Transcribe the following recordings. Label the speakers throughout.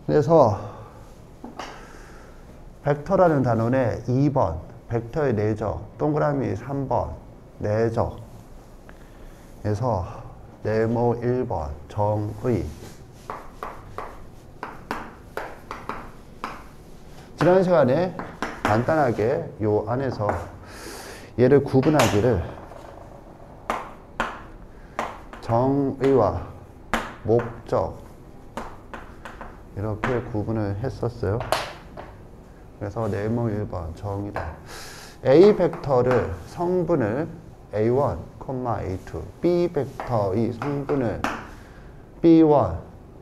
Speaker 1: 그래서 벡터라는 단원의 2번 벡터의 내적 동그라미 3번 내적 그래서 네모 1번 정의. 지난 시간에 간단하게 요 안에서 얘를 구분하기를 정의와 목적 이렇게 구분을 했었어요. 그래서 네모 1번 정의다. A 벡터를 성분을 A1, A2 B 벡터의 성분을 B1,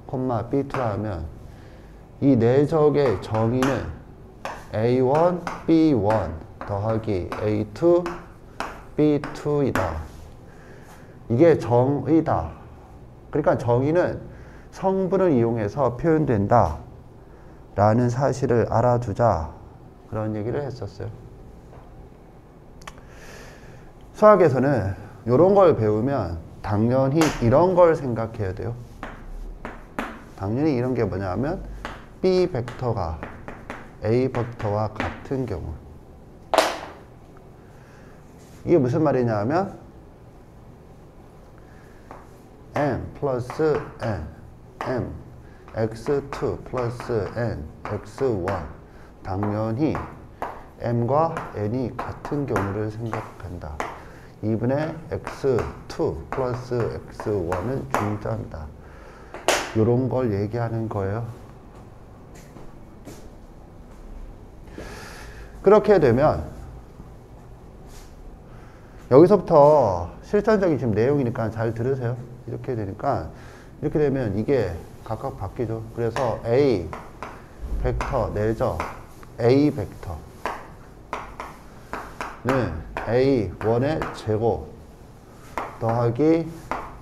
Speaker 1: B2라 하면 이 내적의 정의는 A1, B1 더하기 A2, B2이다. 이게 정의다. 그러니까 정의는 성분을 이용해서 표현된다 라는 사실을 알아두자 그런 얘기를 했었어요. 수학에서는 이런 걸 배우면 당연히 이런 걸 생각해야 돼요. 당연히 이런 게 뭐냐면 B 벡터가 A 벡터와 같은 경우 이게 무슨 말이냐 하면 m 플러스 n m x2 플러스 n x1 당연히 m과 n이 같은 경우를 생각한다. 2분의 x2 플러스 x1은 중자입니다. 이런 걸 얘기하는 거예요. 그렇게 되면 여기서부터 실전적인 지금 내용이니까 잘 들으세요. 이렇게 되니까 이렇게 되면 이게 각각 바뀌죠. 그래서 A 벡터 내적 A 벡터는 A1의 제곱 더하기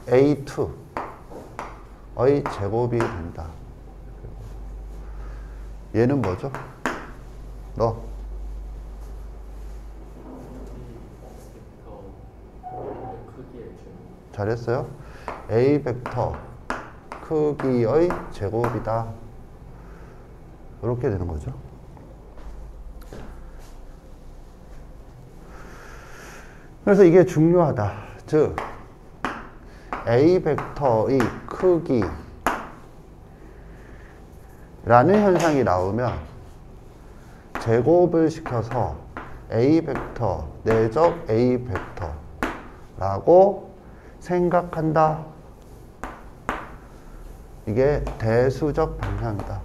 Speaker 1: A2의 제곱이 된다. 얘는 뭐죠? 잘했어요. A 벡터 크기의 제곱이다. 이렇게 되는 거죠. 그래서 이게 중요하다. 즉 A 벡터의 크기라는 현상이 나오면 제곱을 시켜서 A 벡터 내적 A 벡터라고 생각한다. 이게 대수적 방향이다.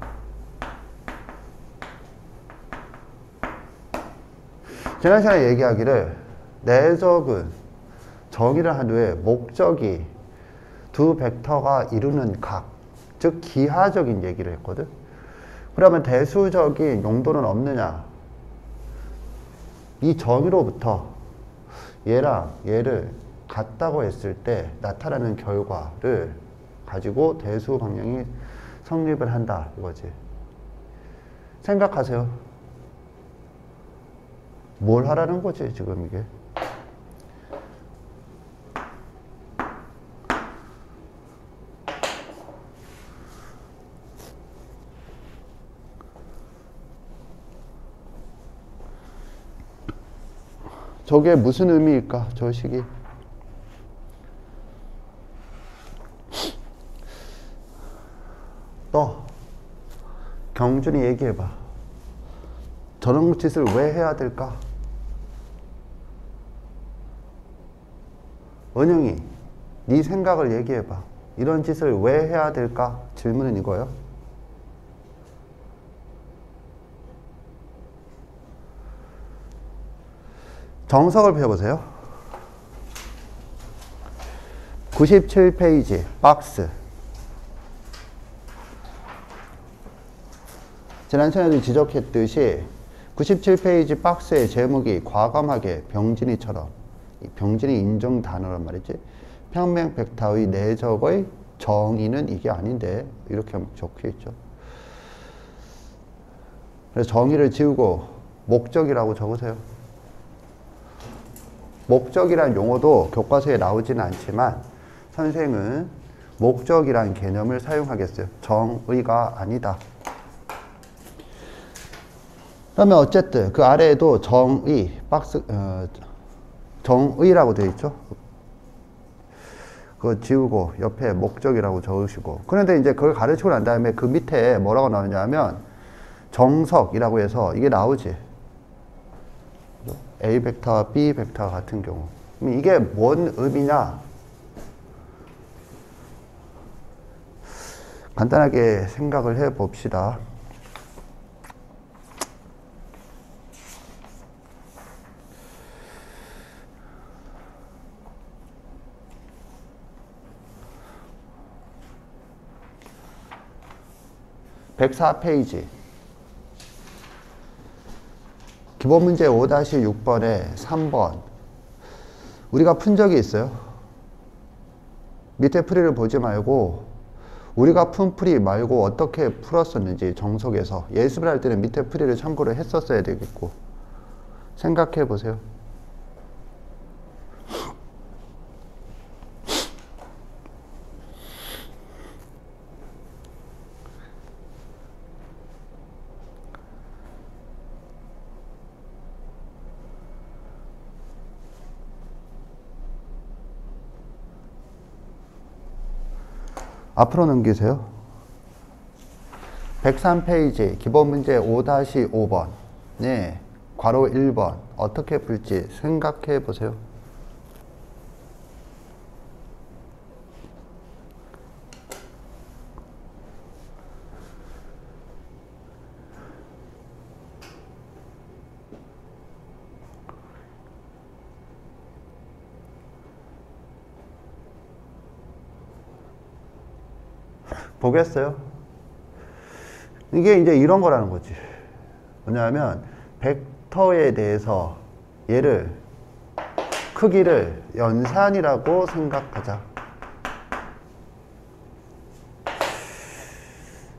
Speaker 1: 지난 시간에 얘기하기를 내적은 정의를 한 후에 목적이 두 벡터가 이루는 각, 즉 기하적인 얘기를 했거든. 그러면 대수적인 용도는 없느냐? 이 정의로부터 얘랑 얘를 같다고 했을 때 나타나는 결과를 가지고 대수 방향이 성립을 한다 이거지. 생각하세요. 뭘 하라는 거지 지금 이게? 저게 무슨 의미일까? 저 식이. 너 경준이 얘기해봐. 저런 짓을 왜 해야 될까? 은영이 네 생각을 얘기해봐. 이런 짓을 왜 해야 될까? 질문은 이거예요. 정석을 펴보세요. 97페이지 박스. 지난 시간에도 지적했듯이 97페이지 박스의 제목이 과감하게 병진이처럼, 병진이 인정 단어란 말이지, 평면 벡터의 내적의 정의는 이게 아닌데 이렇게 적혀 있죠. 그래서 정의를 지우고 목적이라고 적으세요. 목적이란 용어도 교과서에 나오지는 않지만 선생은 목적이란 개념을 사용하겠어요. 정의가 아니다. 그러면 어쨌든 그 아래에도 정의, 박스, 정의라고 되어 있죠. 그거 지우고 옆에 목적이라고 적으시고. 그런데 이제 그걸 가르치고 난 다음에 그 밑에 뭐라고 나오냐 하면 정석이라고 해서 이게 나오지. A 벡터와 B 벡터 같은 경우. 그럼 이게 뭔 의미냐? 간단하게 생각을 해 봅시다. (104페이지) 기본문제 5-6번에 3번 우리가 푼 적이 있어요. 밑에 풀이를 보지 말고 우리가 푼 풀이 말고 어떻게 풀었었는지 정석에서 예습을 할 때는 밑에 풀이를 참고를 했었어야 되겠고 생각해 보세요. 앞으로 넘기세요. 103페이지 기본문제 5-5번 네, 괄호 1번 어떻게 풀지 생각해 보세요. 보겠어요? 이게 이제 이런 거라는 거지. 뭐냐면 벡터에 대해서 얘를 크기를 연산이라고 생각하자.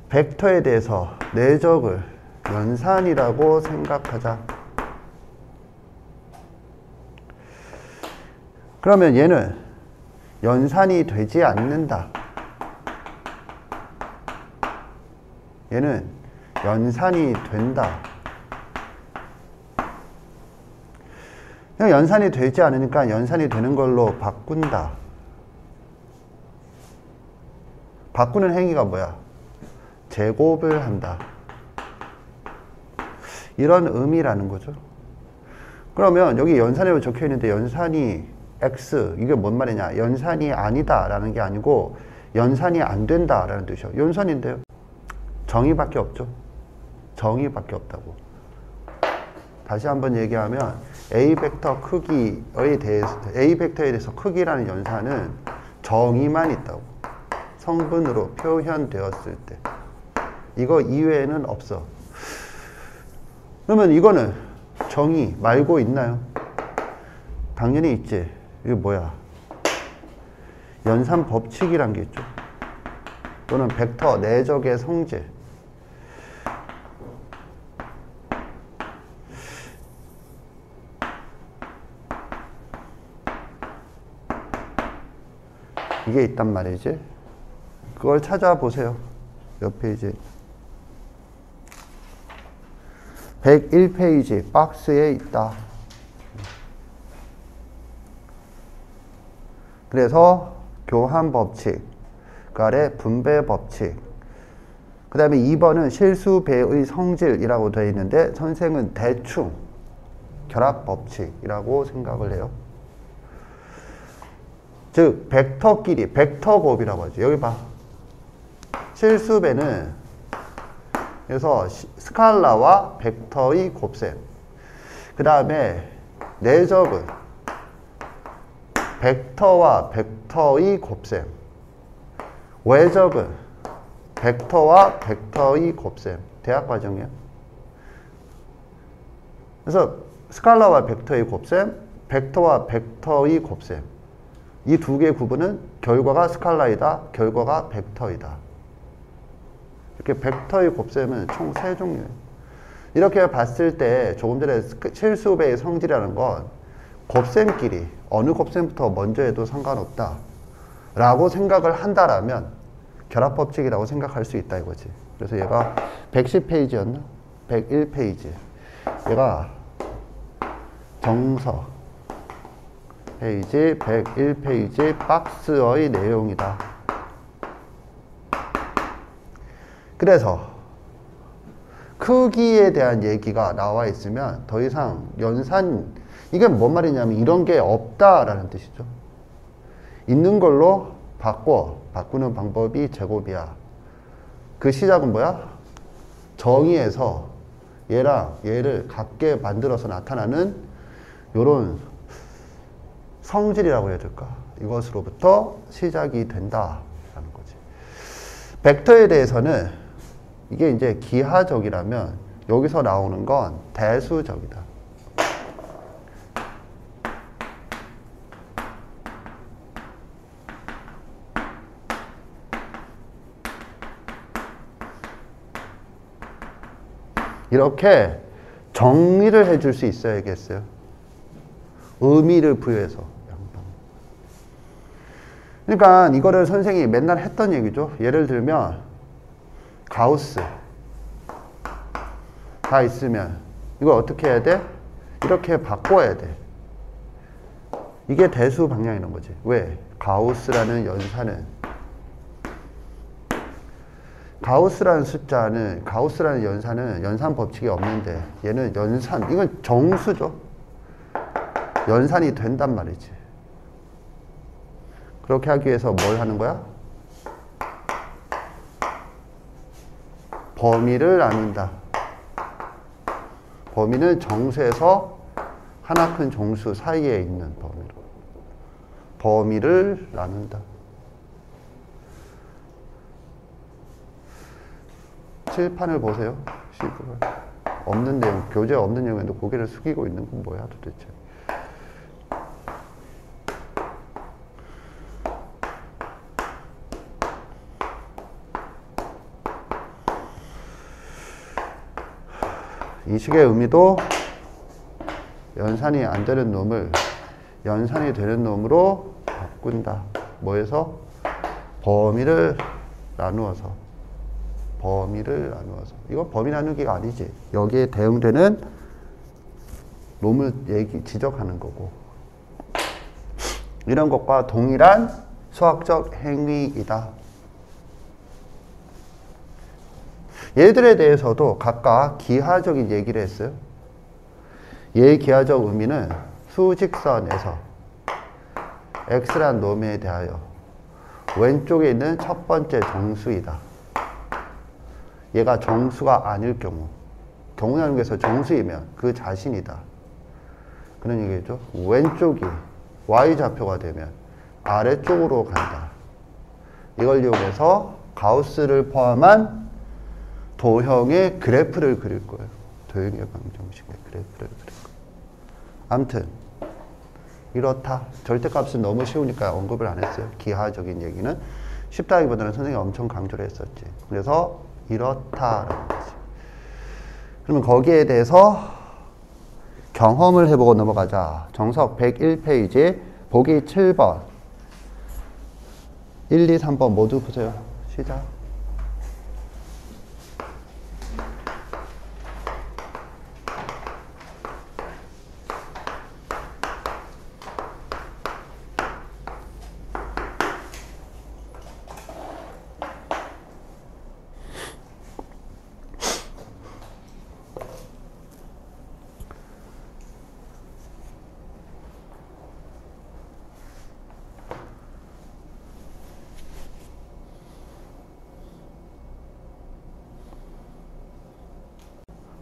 Speaker 1: 벡터에 대해서 내적을 연산이라고 생각하자. 그러면 얘는 연산이 되지 않는다. 얘는 연산이 된다. 그냥 연산이 되지 않으니까 연산이 되는 걸로 바꾼다. 바꾸는 행위가 뭐야? 제곱을 한다. 이런 의미라는 거죠. 그러면 여기 연산이라고 적혀 있는데 연산이 X, 이게 뭔 말이냐? 연산이 아니다 라는 게 아니고 연산이 안 된다 라는 뜻이요. 연산인데요. 정의밖에 없죠. 정의밖에 없다고. 다시 한번 얘기하면 A 벡터 크기에 대해서 A 벡터에 대해서 크기라는 연산은 정의만 있다고. 성분으로 표현되었을 때. 이거 이외에는 없어. 그러면 이거는 정의 말고 있나요? 당연히 있지. 이게 뭐야? 연산 법칙이란 게 있죠. 또는 벡터 내적의 성질. 이게 있단 말이지. 그걸 찾아보세요. 몇 페이지? 101페이지 박스에 있다. 그래서 교환 법칙, 그 아래 분배 법칙, 그 다음에 2번은 실수배의 성질이라고 되어 있는데 선생은 대충 결합 법칙이라고 생각을 해요. 즉 벡터끼리 벡터 곱이라고 하죠. 여기 봐. 실수배는 그래서 스칼라와 벡터의 곱셈. 그 다음에 내적은 벡터와 벡터의 곱셈. 외적은 벡터와 벡터의 곱셈. 대학 과정이야. 그래서 스칼라와 벡터의 곱셈, 벡터와 벡터의 곱셈. 이 두 개의 구분은 결과가 스칼라이다, 결과가 벡터이다. 이렇게 벡터의 곱셈은 총 3종류예요. 이렇게 봤을 때 조금 전에 실수배의 성질이라는 건 곱셈끼리 어느 곱셈부터 먼저 해도 상관없다 라고 생각을 한다라면 결합법칙이라고 생각할 수 있다 이거지. 그래서 얘가 110페이지였나? 101페이지. 얘가 정석 페이지 101페이지 박스의 내용이다. 그래서 크기에 대한 얘기가 나와 있으면 더 이상 연산, 이게 뭔 말이냐면 이런 게 없다라는 뜻이죠. 있는 걸로 바꾸는 방법이 제곱이야. 그 시작은 뭐야? 정의에서 얘랑 얘를 같게 만들어서 나타나는 요런 성질이라고 해야 될까? 이것으로부터 시작이 된다라는 거지. 벡터에 대해서는 이게 이제 기하적이라면 여기서 나오는 건 대수적이다. 이렇게 정리를 해줄 수 있어야겠어요. 의미를 부여해서. 그러니까 이거를 선생님이 맨날 했던 얘기죠. 예를 들면 가우스 다 있으면 이걸 어떻게 해야 돼? 이렇게 바꿔야 돼. 이게 대수 방향이라는 거지. 왜? 가우스라는 연산은 연산 법칙이 없는데 얘는 연산, 이건 정수죠. 연산이 된단 말이지. 그렇게 하기 위해서 뭘 하는 거야? 범위를 나눈다. 범위는 정수에서 하나 큰 정수 사이에 있는 범위를 나눈다. 칠판을 보세요. 없는 내용, 교재 없는 내용인데 고개를 숙이고 있는 건 뭐야 도대체. 이 식의 의미도 연산이 안 되는 놈을 연산이 되는 놈으로 바꾼다. 뭐해서? 범위를 나누어서. 이거 범위 나누기가 아니지. 여기에 대응되는 놈을 지적하는 거고. 이런 것과 동일한 수학적 행위이다. 얘들에 대해서도 각각 기하적인 얘기를 했어요. 얘의 기하적 의미는 수직선에서 x라는 놈에 대하여 왼쪽에 있는 첫 번째 정수이다. 얘가 정수가 아닐 경우 나누기에서 정수이면 그 자신이다. 그런 얘기죠. 왼쪽이 y좌표가 되면 아래쪽으로 간다. 이걸 이용해서 가우스를 포함한 도형의 그래프를 그릴 거예요. 도형의 방정식의 그래프를 그릴 거예요. 아무튼 이렇다. 절대값은 너무 쉬우니까 언급을 안 했어요. 기하적인 얘기는 쉽다기보다는 선생님이 엄청 강조를 했었지. 그래서 이렇다라는 거지. 그러면 거기에 대해서 경험을 해보고 넘어가자. 정석 101페이지 보기 7번 1, 2, 3번 모두 보세요. 시작.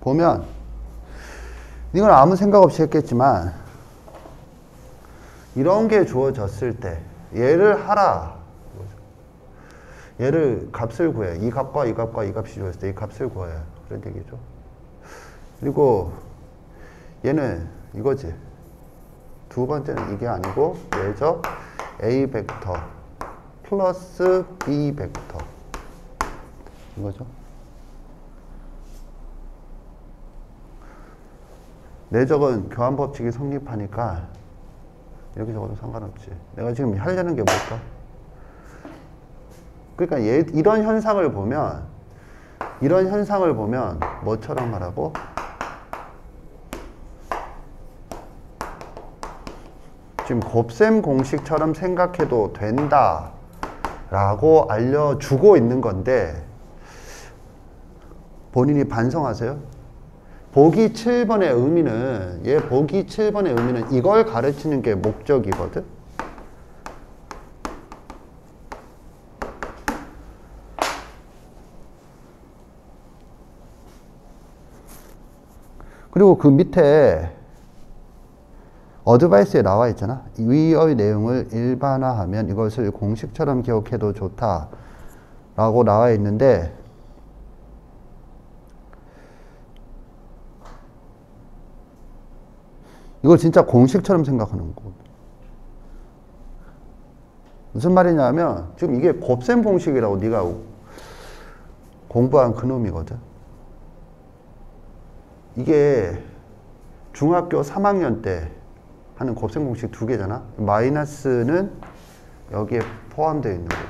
Speaker 1: 보면 이건 아무 생각 없이 했겠지만 이런 게 주어졌을 때 얘를 하라. 얘를 값을 구해. 이 값과 이 값과 이 값이 주어졌을 때 이 값을 구해야 그런 얘기죠. 그리고 얘는 이거지. 두 번째는 이게 아니고 예적 A 벡터 플러스 B 벡터 이거죠. 내적은 교환 법칙이 성립하니까 이렇게 적어도 상관없지. 내가 지금 하려는 게 뭘까? 그러니까 이런 현상을 보면 뭐처럼 말하고? 지금 곱셈 공식처럼 생각해도 된다 라고 알려주고 있는 건데 본인이 반성하세요. 보기 7번의 의미는 보기 7번의 의미는 이걸 가르치는 게 목적이거든. 그리고 그 밑에 어드바이스에 나와 있잖아. 위의 내용을 일반화하면 이것을 공식처럼 기억해도 좋다 라고 나와 있는데 이걸 진짜 공식처럼 생각하는 거고. 무슨 말이냐면 지금 이게 곱셈 공식이라고 네가 공부한 그놈이거든. 이게 중학교 3학년 때 하는 곱셈 공식 두 개잖아. 마이너스는 여기에 포함되어 있는 거고.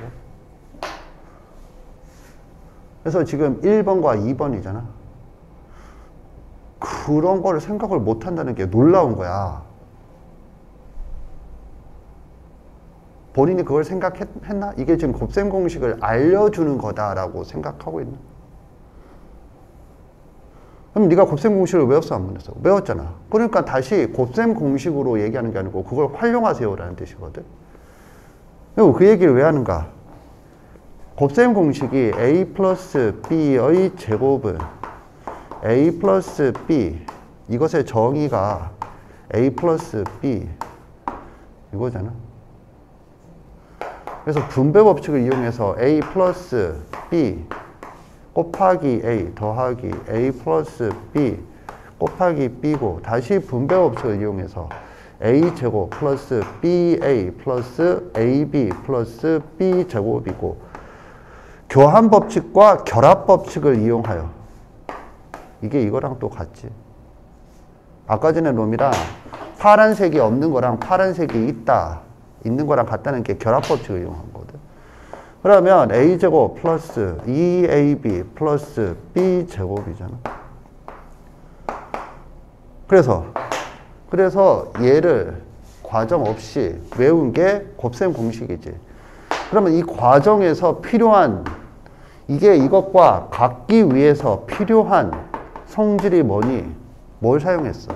Speaker 1: 그래서 지금 1번과 2번이잖아. 그런 거를 생각을 못 한다는 게 놀라운 거야. 본인이 그걸 생각했나? 이게 지금 곱셈 공식을 알려주는 거다라고 생각하고 있나? 그럼 네가 곱셈 공식을 외웠어, 안 외웠어? 외웠잖아. 그러니까 다시 곱셈 공식으로 얘기하는 게 아니고 그걸 활용하세요라는 뜻이거든. 그리고 그 얘기를 왜 하는가? 곱셈 공식이 a 플러스 b의 제곱은 a 플러스 b, 이것의 정의가 a 플러스 b 이거잖아. 그래서 분배 법칙을 이용해서 a 플러스 b 곱하기 a 더하기 a 플러스 b 곱하기 b고, 다시 분배 법칙을 이용해서 a 제곱 플러스 ba 플러스 ab 플러스 b 제곱이고, 교한 법칙과 결합 법칙을 이용하여, 이게 이거랑 또 같지. 아까 전에 놈이랑 파란색이 없는 거랑 파란색이 있는 거랑 같다는 게 결합 법칙을 이용한 거거든. 그러면 a제곱 플러스 2ab 플러스 b제곱이잖아. 그래서 얘를 과정 없이 외운 게 곱셈 공식이지. 그러면 이 과정에서 필요한, 이게 이것과 같기 위해서 필요한 성질이 뭐니? 뭘 사용했어?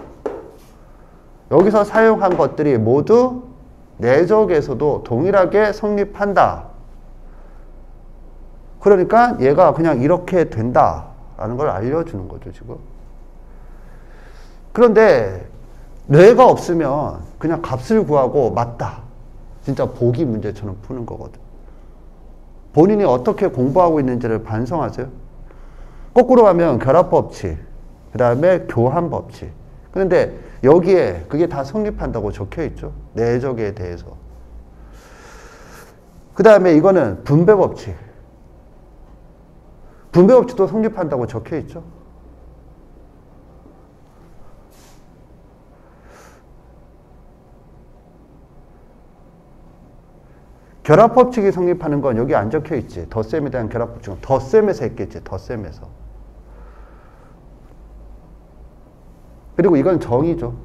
Speaker 1: 여기서 사용한 것들이 모두 내적에서도 동일하게 성립한다. 그러니까 얘가 그냥 이렇게 된다라는 걸 알려주는 거죠, 지금. 그런데 뇌가 없으면 그냥 값을 구하고 맞다. 진짜 보기 문제처럼 푸는 거거든. 본인이 어떻게 공부하고 있는지를 반성하세요. 거꾸로 가면 결합법칙, 그 다음에 교한법칙. 그런데 여기에 그게 다 성립한다고 적혀 있죠. 내적에 대해서. 그 다음에 이거는 분배법칙. 분배법칙도 성립한다고 적혀 있죠. 결합법칙이 성립하는 건 여기 안 적혀 있지. 덧셈에 대한 결합법칙은 덧셈에서 했겠지. 덧셈에서. 그리고 이건 정의죠.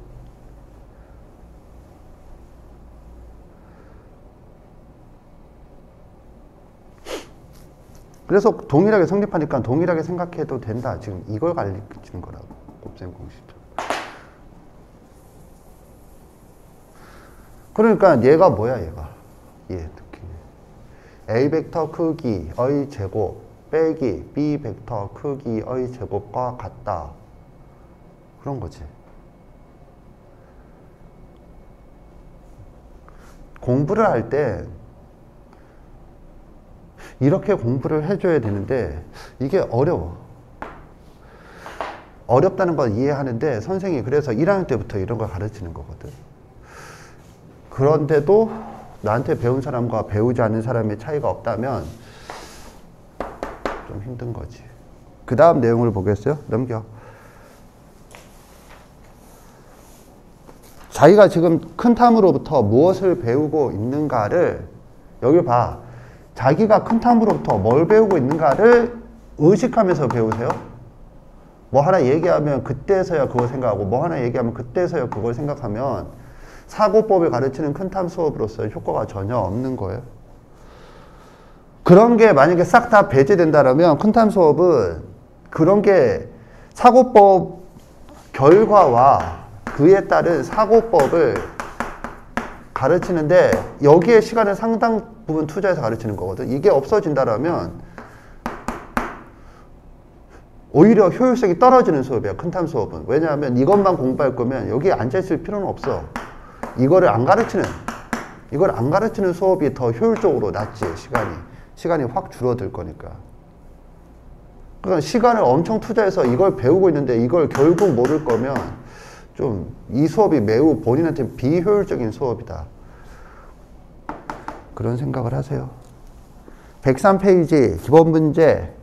Speaker 1: 그래서 동일하게 성립하니까 동일하게 생각해도 된다. 지금 이걸 가르치는 거라고. 곱셈 공식죠. 그러니까 얘가 뭐야, 얘가. 얘 특히. A 벡터 크기의 제곱 빼기 B 벡터 크기의 제곱과 같다. 그런 거지. 공부를 할 때 이렇게 공부를 해줘야 되는데 이게 어려워. 어렵다는 걸 이해하는데 선생님이 그래서 1학년 때부터 이런 걸 가르치는 거거든. 그런데도 나한테 배운 사람과 배우지 않는 사람의 차이가 없다면 좀 힘든 거지. 그 다음 내용을 보겠어요? 넘겨. 자기가 지금 큰 탐으로부터 무엇을 배우고 있는가를, 여기 봐. 자기가 큰 탐으로부터 뭘 배우고 있는가를 의식하면서 배우세요. 뭐 하나 얘기하면 그때서야 그걸 생각하고, 뭐 하나 얘기하면 그때서야 그걸 생각하면 사고법을 가르치는 큰탐 수업으로서 효과가 전혀 없는 거예요. 그런 게 만약에 싹 다 배제된다면 큰탐 수업은 그런 게 사고법 결과와 그에 따른 사고법을 가르치는데 여기에 시간을 상당 부분 투자해서 가르치는 거거든. 이게 없어진다면 오히려 효율성이 떨어지는 수업이야, 큰탐 수업은. 왜냐하면 이것만 공부할 거면 여기 앉아있을 필요는 없어. 이걸 안 가르치는 수업이 더 효율적으로 낫지, 시간이 확 줄어들 거니까. 그러니까 시간을 엄청 투자해서 이걸 배우고 있는데 이걸 결국 모를 거면 좀 이 수업이 매우 본인한테 비효율적인 수업이다. 그런 생각을 하세요. 103페이지 기본 문제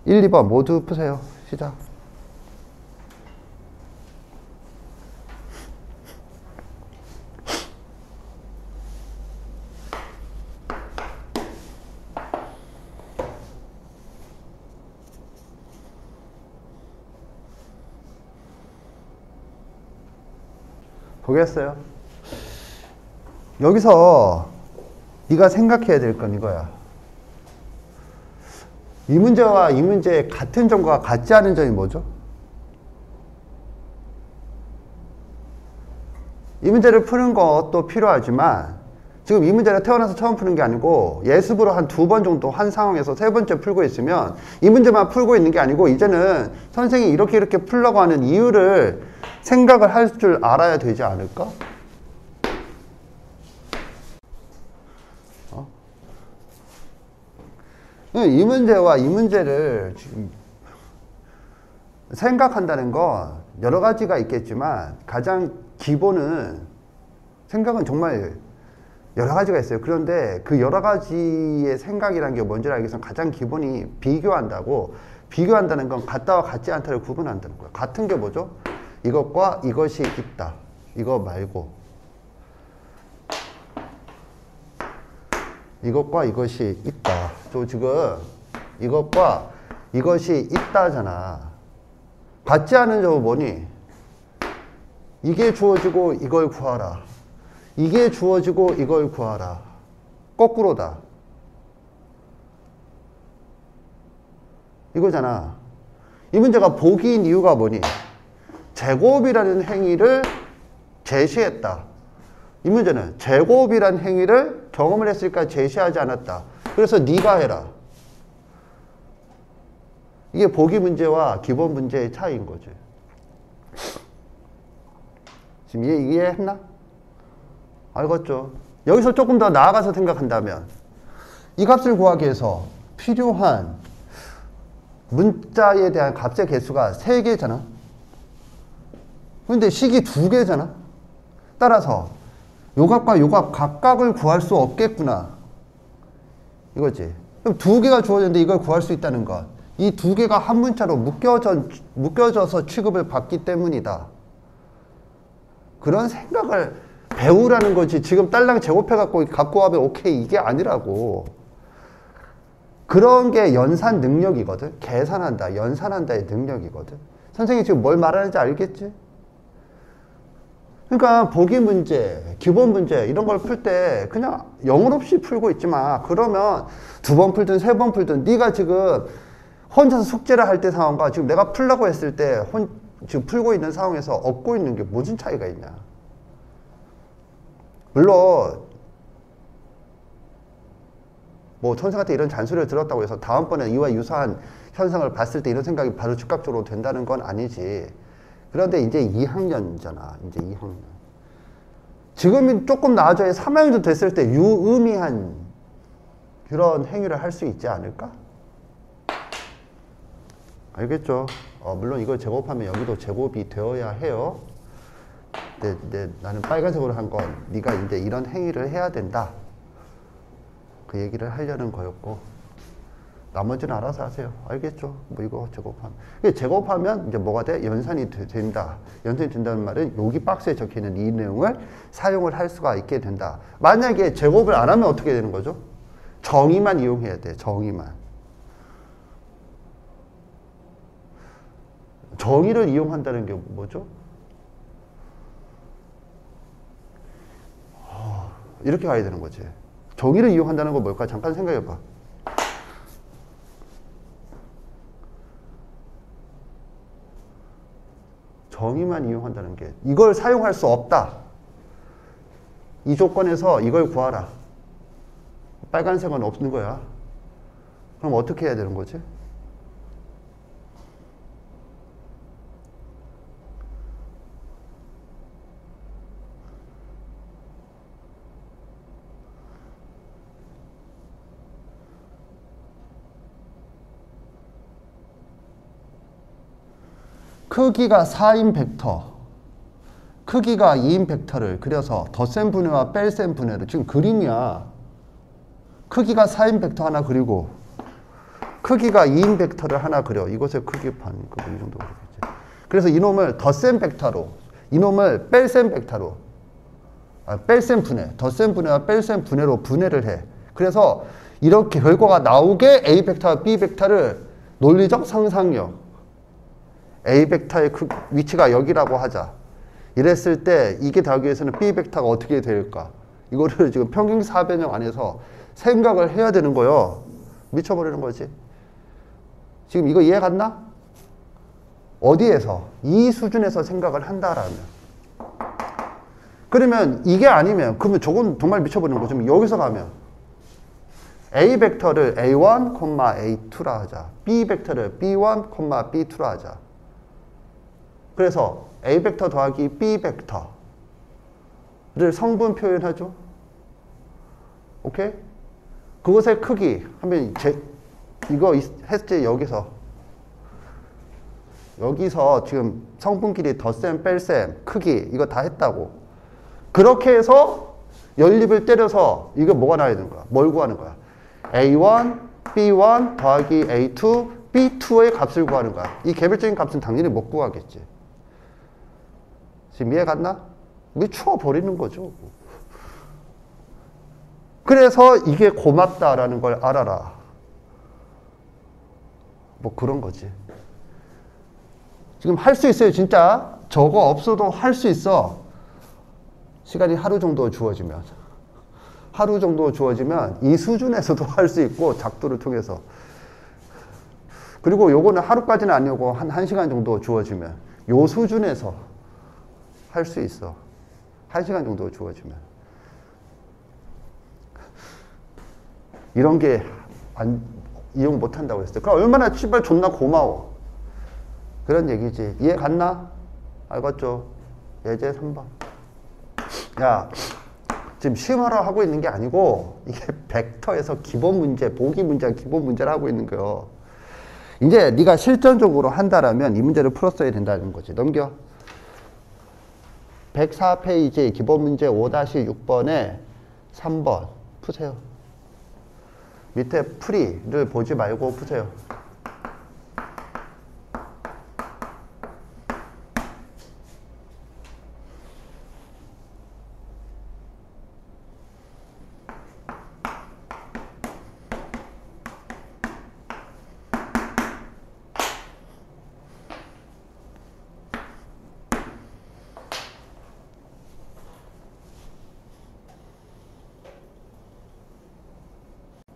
Speaker 1: 1, 2번 모두 푸세요. 시작. 보겠어요? 여기서 네가 생각해야 될 건 이거야. 이 문제와 이 문제의 같은 점과 같지 않은 점이 뭐죠? 이 문제를 푸는 것도 필요하지만 지금 이 문제를 태어나서 처음 푸는 게 아니고 예습으로 한 2번 정도 한 상황에서 3번째 풀고 있으면 이 문제만 풀고 있는 게 아니고 이제는 선생이 이렇게 풀려고 하는 이유를 생각을 할 줄 알아야 되지 않을까? 이 문제와 이 문제를 지금 생각한다는 건 여러 가지가 있겠지만 가장 기본은 생각은 정말 여러 가지가 있어요. 그런데 그 여러 가지의 생각이라는 게 뭔지를 알기 위해서는 가장 기본이 비교한다는 건 같다와 같지 않다를 구분한다는 거예요. 같은 게 뭐죠? 이것과 이것이 있다. 이거 말고 이것과 이것이 있다. 저 지금 이것과 이것이 있다잖아. 같지 않은 점은 뭐니? 이게 주어지고 이걸 구하라. 이게 주어지고 이걸 구하라. 거꾸로다. 이거잖아. 이 문제가 보기인 이유가 뭐니? 제곱이라는 행위를 제시했다. 이 문제는 제곱이라는 행위를 경험을 했으니까 제시하지 않았다. 그래서 네가 해라. 이게 보기 문제와 기본 문제의 차이인 거지. 지금 이해했나? 알겠죠? 여기서 조금 더 나아가서 생각한다면 이 값을 구하기 위해서 필요한 문자에 대한 값의 개수가 3개잖아. 근데 식이 2개잖아. 따라서 요 값과 요 값 각각을 구할 수 없겠구나. 이거지. 그럼 2개가 주어졌는데 이걸 구할 수 있다는 것. 이 2개가 한 문자로 묶여져서 취급을 받기 때문이다. 그런 생각을 배우라는 거지. 지금 딸랑 제곱해갖고 갖고 와면 오케이 이게 아니라고. 그런 게 연산 능력이거든. 계산한다, 연산한다의 능력이거든. 선생님이 지금 뭘 말하는지 알겠지? 그러니까 보기 문제, 기본 문제 이런 걸 풀 때 그냥 영혼 없이 풀고 있지 마. 그러면 2번 풀든 3번 풀든 네가 지금 혼자서 숙제를 할 때 상황과 지금 내가 풀라고 했을 때 지금 풀고 있는 상황에서 얻고 있는 게 무슨 차이가 있냐. 물론 뭐 선생한테 이런 잔소리를 들었다고 해서 다음번에 이와 유사한 현상을 봤을 때 이런 생각이 바로 즉각적으로 된다는 건 아니지. 그런데 이제 2학년이잖아. 이제 2학년. 지금이 조금 나아져야 3학년도 됐을 때 유의미한 그런 행위를 할 수 있지 않을까? 알겠죠? 물론 이걸 제곱하면 여기도 제곱이 되어야 해요. 근데 나는 빨간색으로 한 건 네가 이제 이런 행위를 해야 된다. 그 얘기를 하려는 거였고 나머지는 알아서 하세요. 알겠죠? 뭐 이거 제곱하면. 제곱하면 이제 뭐가 돼? 연산이 된다. 연산이 된다는 말은 여기 박스에 적혀있는 이 내용을 사용을 할 수가 있게 된다. 만약에 제곱을 안 하면 어떻게 되는 거죠? 정의만 이용해야 돼. 정의만. 정의를 이용한다는 게 뭐죠? 이렇게 가야 되는 거지. 정의를 이용한다는 건 뭘까? 잠깐 생각해봐. 정의만 이용한다는 게 이걸 사용할 수 없다. 이 조건에서 이걸 구하라. 빨간색은 없는 거야. 그럼 어떻게 해야 되는 거지? 크기가 4인 벡터, 크기가 2인 벡터를 그려서 덧셈 분해와 뺄셈 분해를 지금 그림이야. 크기가 4인 벡터 하나 그리고 크기가 2인 벡터를 하나 그려. 이것의 크기 반, 이 정도 그리겠지. 그래서 이놈을 덧셈 벡터로, 이놈을 뺄셈 벡터로, 뺄셈 분해, 덧셈 분해와 뺄셈 분해로 분해를 해. 그래서 이렇게 결과가 나오게 A 벡터와 B 벡터를 논리적 상상력, A 벡터의 위치가 여기라고 하자. 이랬을 때 이게 더하기 위해서는 B 벡터가 어떻게 될까? 이거를 지금 평행사 변형 안에서 생각을 해야 되는 거예요. 미쳐버리는 거지. 지금 이거 이해 갔나? 어디에서? 이 수준에서 생각을 한다라면. 그러면 이게 아니면 그러면 저건 정말 미쳐버리는 거죠. 여기서 가면 A 벡터를 A1, A2라 하자. B 벡터를 B1, B2라 하자. 그래서 A 벡터 더하기 B 벡터를 성분 표현하죠. 오케이? 그것의 크기 하면 이거 했을 때 여기서 지금 성분끼리 덧셈, 뺄셈, 크기 이거 다 했다고. 그렇게 해서 연립을 때려서 이거 뭐가 나와야 되는 거야? 뭘 구하는 거야? A1, B1 더하기 A2, B2의 값을 구하는 거야. 이 개별적인 값은 당연히 못 구하겠지. 지금 이해 갔나? 미쳐버리는 거죠. 그래서 이게 고맙다라는 걸 알아라. 뭐 그런 거지. 지금 할 수 있어요, 진짜. 저거 없어도 할 수 있어. 시간이 하루 정도 주어지면. 하루 정도 주어지면 이 수준에서도 할 수 있고, 작도를 통해서. 그리고 요거는 하루까지는 아니고 한 1시간 정도 주어지면 요 수준에서 할 수 있어. 1시간 정도 주어지면. 이런 게 이용 못 한다고 했을 때. 그럼 얼마나 씨발 존나 고마워. 그런 얘기지. 이해 갔나? 알겠죠? 예제 3번. 야, 지금 시험하러 하고 있는 게 아니고 이게 벡터에서 기본 문제, 보기 문제가 기본 문제를 하고 있는 거예요. 이제 네가 실전적으로 한다라면 이 문제를 풀었어야 된다는 거지. 넘겨. 104페이지 기본 문제 5-6번에 3번 푸세요. 밑에 풀이를 보지 말고 푸세요.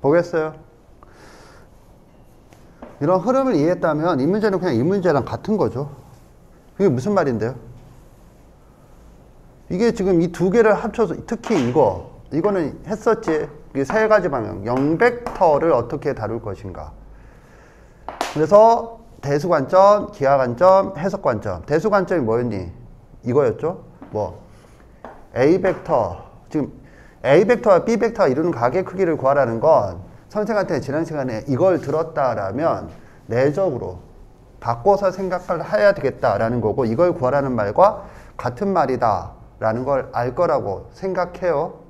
Speaker 1: 보겠어요? 이런 흐름을 이해했다면 이 문제는 그냥 이 문제랑 같은 거죠. 이게 무슨 말인데요? 이게 지금 이 두 개를 합쳐서 특히 이거는 했었지. 이 세 가지 방향. 0벡터를 어떻게 다룰 것인가. 그래서 대수관점, 기하관점, 해석관점. 대수관점이 뭐였니? 이거였죠? 뭐 A 벡터. 지금 A 벡터와 B 벡터가 이루는 각의 크기를 구하라는 건 선생한테 지난 시간에 이걸 들었다라면 내적으로 바꿔서 생각을 해야 되겠다라는 거고, 이걸 구하라는 말과 같은 말이다라는 걸 알 거라고 생각해요.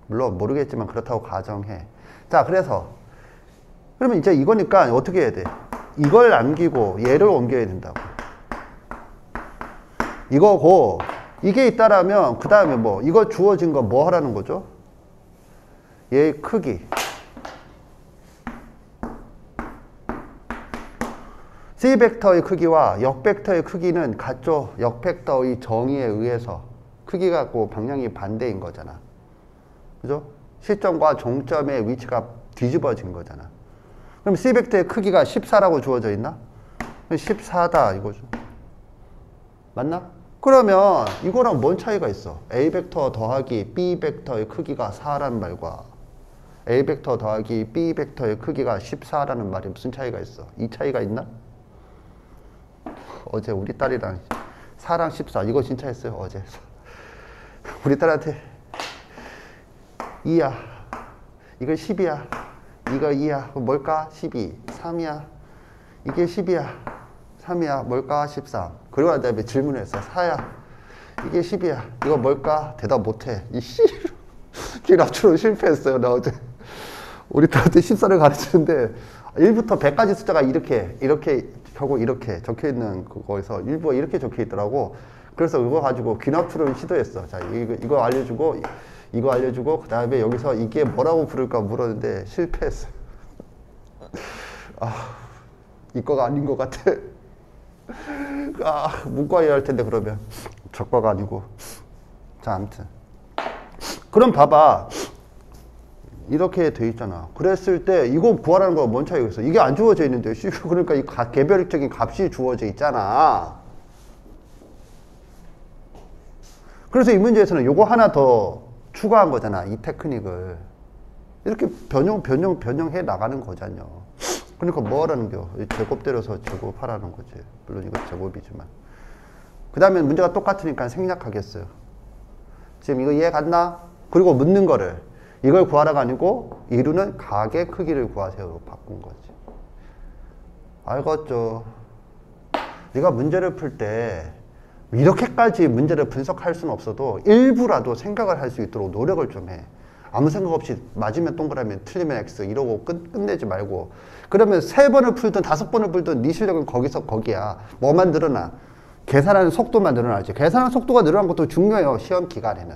Speaker 1: 물론 모르겠지만 그렇다고 가정해. 자, 그러면 이제 이거니까 어떻게 해야 돼? 이걸 남기고 얘를 옮겨야 된다고. 이거고, 이게 있다라면 그 다음에 뭐 이거 주어진 거 뭐 하라는 거죠? 얘의 크기. C 벡터의 크기와 역 벡터의 크기는 같죠. 역 벡터의 정의에 의해서. 크기가 같고 방향이 반대인 거잖아. 그죠? 시점과 종점의 위치가 뒤집어진 거잖아. 그럼 C 벡터의 크기가 14라고 주어져 있나? 14다 이거죠. 맞나? 그러면 이거랑 뭔 차이가 있어? A 벡터 더하기 B 벡터의 크기가 4라는 말과 A 벡터 더하기 B 벡터의 크기가 14라는 말이 무슨 차이가 있어? 이 차이가 있나? 어제 우리 딸이랑 4랑 14 이거 진짜 했어요. 어제 우리 딸한테 2야 이거 10이야 이거 2야 뭘까? 12 3이야 이게 10이야 3이야 뭘까? 13 그리고 난 다음에 질문을 했어. 4야 이게 10이야 이거 뭘까? 대답 못해. 이씨 기랍출로 실패했어요. 나 어제 우리 딸한테 14를 가르치는데 1부터 100까지 숫자가 이렇게 하고 이렇게 적혀있는 그거에서 일부가 이렇게 적혀있더라고. 그래서 그거 가지고 귀납출을 시도했어. 자 이거 알려주고 이거 알려주고 그 다음에 여기서 이게 뭐라고 부를까 물었는데 실패했어요. 아 이거가 아닌 것 같아. 아 문과여야 할 텐데 그러면 적과가 아니고. 자 아무튼 그럼 봐봐 이렇게 돼 있잖아. 그랬을 때 이거 구하라는 거 뭔 차이가 있어? 이게 안 주어져 있는데 그러니까 이 개별적인 값이 주어져 있잖아. 그래서 이 문제에서는 요거 하나 더 추가한 거잖아. 이 테크닉을 이렇게 변형해 나가는 거잖요. 그러니까 뭐 하라는 겨? 제곱 때려서 제곱하라는 거지. 물론 이거 제곱이지만 그 다음에 문제가 똑같으니까 생략하겠어요. 지금 이거 이해 갔나? 그리고 묻는 거를 이걸 구하라가 아니고 이루는 각의 크기를 구하세요로 바꾼 거지. 알겠죠? 네가 문제를 풀 때 이렇게까지 문제를 분석할 수는 없어도 일부라도 생각을 할 수 있도록 노력을 좀 해. 아무 생각 없이 맞으면 동그라미 틀리면 X 이러고 끝내지 말고. 그러면 3번을 풀든 5번을 풀든 네 실력은 거기서 거기야. 뭐만 늘어나? 계산하는 속도만 늘어나지. 계산하는 속도가 늘어난 것도 중요해요. 시험 기간에는.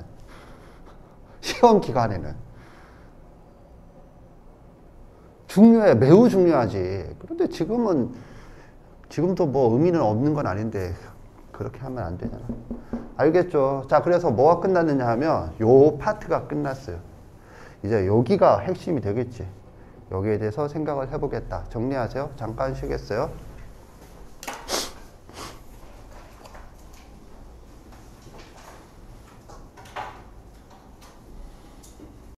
Speaker 1: 시험 기간에는. 중요해. 매우 중요하지. 그런데 지금도 뭐 의미는 없는 건 아닌데 그렇게 하면 안 되잖아. 알겠죠? 자, 그래서 뭐가 끝났느냐 하면 요 파트가 끝났어요. 이제 여기가 핵심이 되겠지. 여기에 대해서 생각을 해보겠다. 정리하세요. 잠깐 쉬겠어요.